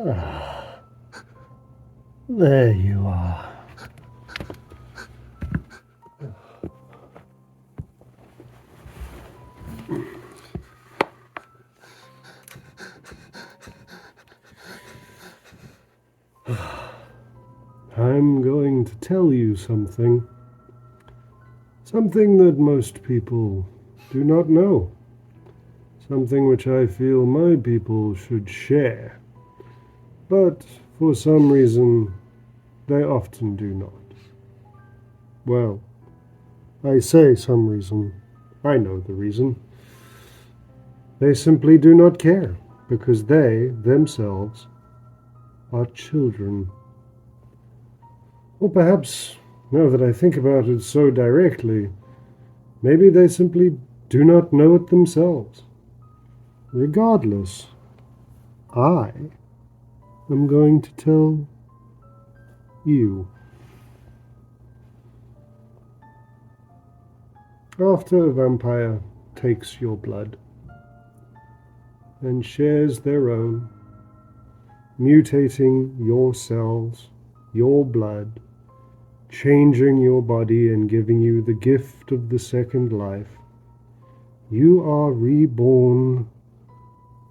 Ah, there you are. I'm going to tell you something. Something that most people do not know. Something which I feel my people should share. But for some reason, they often do not. Well, I say some reason. I know the reason. They simply do not care, because they, themselves, are children. Or perhaps, now that I think about it so directly, maybe they simply do not know it themselves. Regardless, I am going to tell you. After a vampire takes your blood and shares their own, mutating your cells, your blood, changing your body and giving you the gift of the second life, you are reborn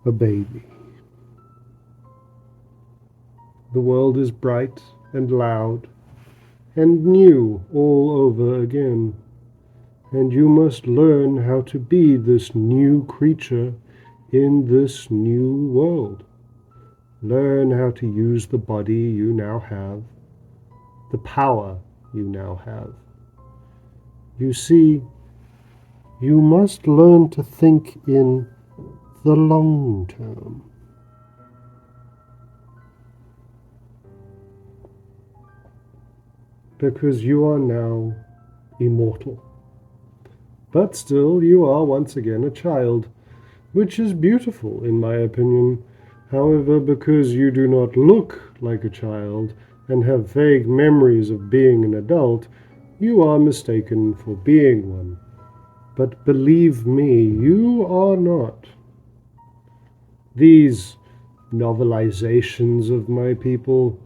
a baby. The world is bright and loud and new all over again, and you must learn how to be this new creature in this new world. Learn how to use the body you now have, the power you now have. You see, you must learn to think in the long term. Because you are now immortal. But still, you are once again a child, which is beautiful in my opinion. However, because you do not look like a child and have vague memories of being an adult, you are mistaken for being one. But believe me, you are not. These novelizations of my people,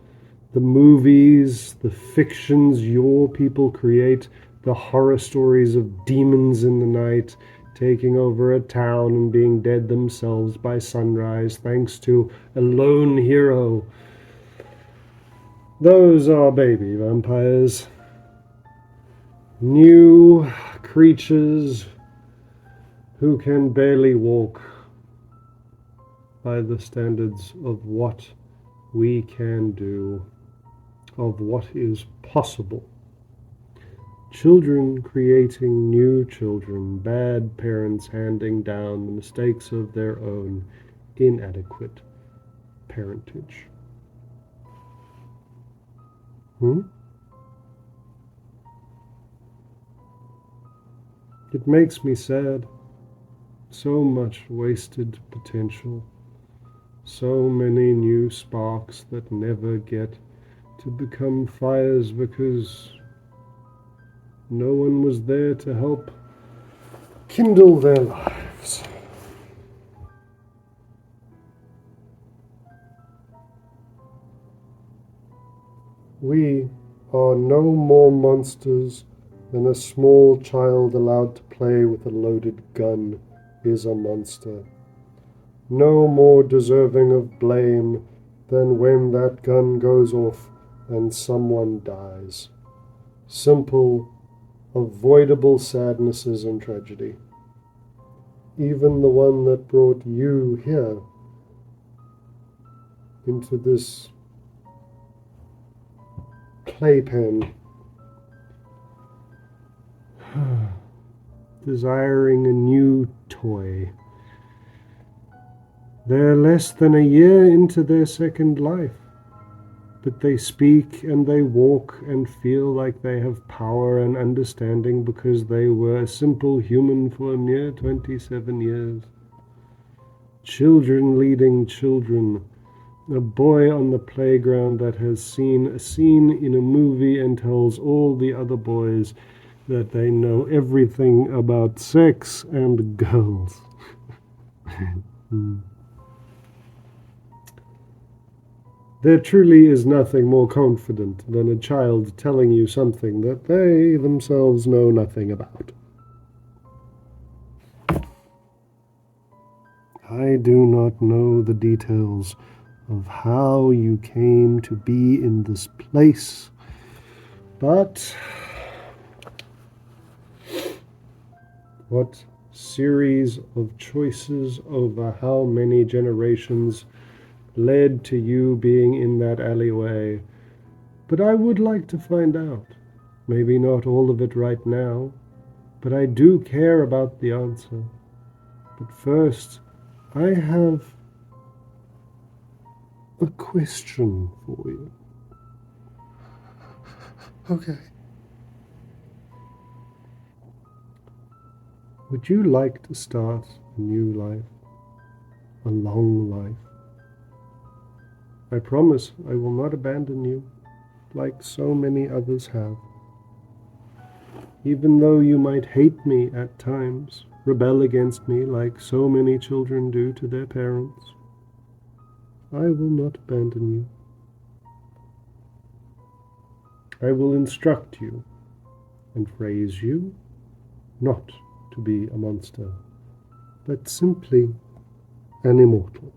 the movies, the fictions your people create, the horror stories of demons in the night taking over a town and being dead themselves by sunrise thanks to a lone hero. Those are baby vampires. New creatures who can barely walk by the standards of what we can do, of what is possible. Children creating new children, bad parents handing down the mistakes of their own inadequate parentage. It makes me sad. So much wasted potential. So many new sparks that never get to become fires because no one was there to help kindle their lives. We are no more monsters than a small child allowed to play with a loaded gun is a monster. No more deserving of blame than when that gun goes off and someone dies. Simple, avoidable sadnesses and tragedy. Even the one that brought you here into this playpen, desiring a new toy. They're less than a year into their second life, but they speak and they walk and feel like they have power and understanding because they were a simple human for a mere 27 years. Children leading children. A boy on the playground that has seen a scene in a movie and tells all the other boys that they know everything about sex and girls. There truly is nothing more confident than a child telling you something that they themselves know nothing about. I do not know the details of how you came to be in this place, but what series of choices over how many generations led to you being in that alleyway. But I would like to find out. Maybe not all of it right now, but I do care about the answer. But first, I have a question for you. Okay. Would you like to start a new life? A long life? I promise I will not abandon you, like so many others have. Even though you might hate me at times, rebel against me like so many children do to their parents, I will not abandon you. I will instruct you and raise you not to be a monster, but simply an immortal.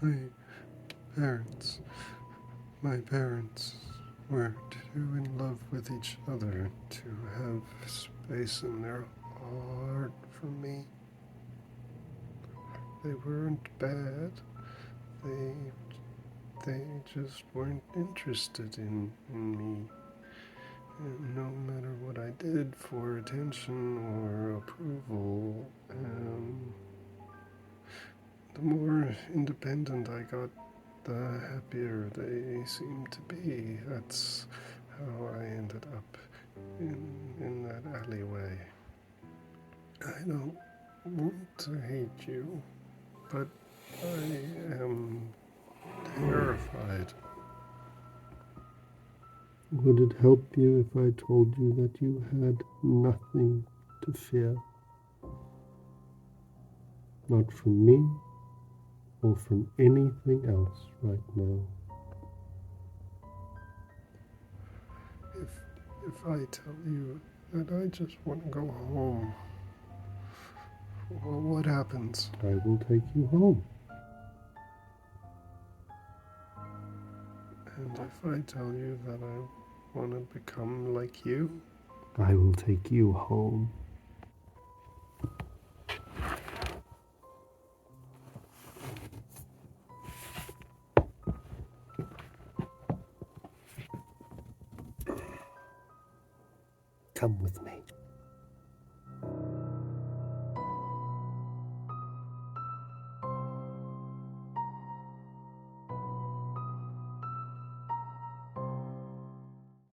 My parents, my parents were too in love with each other to have space in their heart for me. They weren't bad. They they just weren't interested in me. And no matter what I did for attention or approval, the more independent I got, the happier they seemed to be. That's how I ended up in that alleyway. I don't want to hate you, but I am terrified. Would it help you if I told you that you had nothing to fear? Not from me or from anything else right now. If I tell you that I just want to go home, well, what happens? I will take you home. And if I tell you that I want to become like you? I will take you home. Come with me.